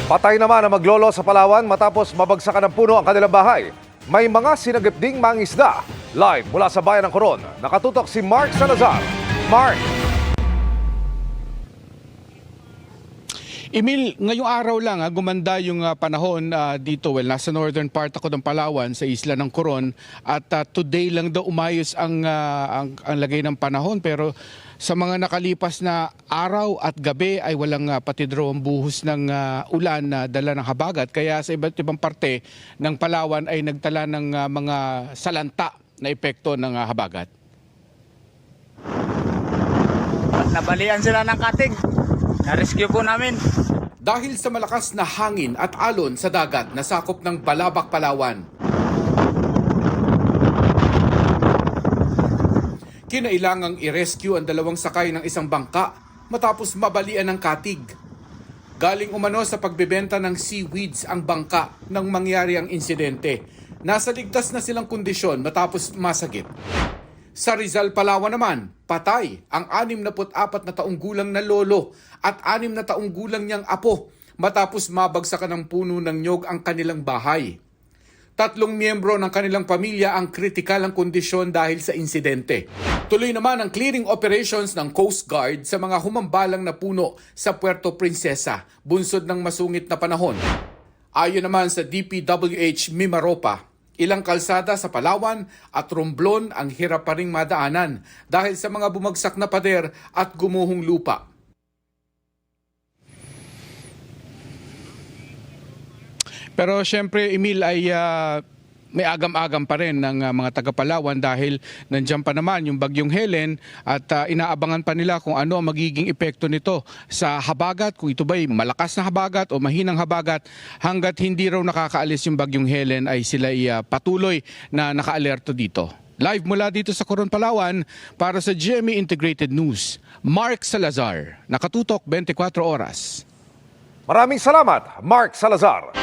Patay naman ang maglolo sa Palawan matapos mabagsakan ng puno ang kanilang bahay. May mga sinagip ding mangisda. Live mula sa bayan ng Coron, nakatutok si Mark Salazar. Mark! Emil, ngayong araw lang gumanda yung panahon dito. Well, nasa northern part ako ng Palawan sa isla ng Coron at today lang daw umayos ang lagay ng panahon, pero sa mga nakalipas na araw at gabi ay walang patidro ang buhos ng ulan na dala ng habagat. Kaya sa iba't ibang parte ng Palawan ay nagtala ng mga salanta na epekto ng habagat. Nabalian sila ng kating. Na-rescue po namin. Dahil sa malakas na hangin at alon sa dagat na sakop ng Balabac, Palawan, kinailangang i-rescue ang dalawang sakay ng isang bangka matapos mabalian ng katig. Galing umano sa pagbebenta ng seaweeds ang bangka nang mangyari ang insidente. Nasa ligtas na silang kondisyon matapos masagip. Sa Rizal, Palawan naman, patay ang 64 na taong gulang na lolo at 6 na taong gulang niyang apo matapos mabagsakan ng puno ng niyog ang kanilang bahay. 3 miyembro ng kanilang pamilya ang kritikal ang kondisyon dahil sa insidente. Tuloy naman ang clearing operations ng Coast Guard sa mga humambalang na puno sa Puerto Princesa, bunsod ng masungit na panahon. Ayon naman sa DPWH Mimaropa, ilang kalsada sa Palawan at Romblon ang hirap pa ring madaanan dahil sa mga bumagsak na pader at gumuhong lupa. Pero syempre, Emil, ay may agam-agam pa rin ng mga taga-Palawan dahil nandiyan pa naman yung bagyong Helen at inaabangan pa nila kung ano ang magiging epekto nito sa habagat, kung ito ba'y malakas na habagat o mahinang habagat. Hanggat hindi raw nakakaalis yung bagyong Helen ay sila patuloy na nakaalerto dito. Live mula dito sa Coron, Palawan para sa GMA Integrated News, Mark Salazar, nakatutok 24 oras. Maraming salamat, Mark Salazar.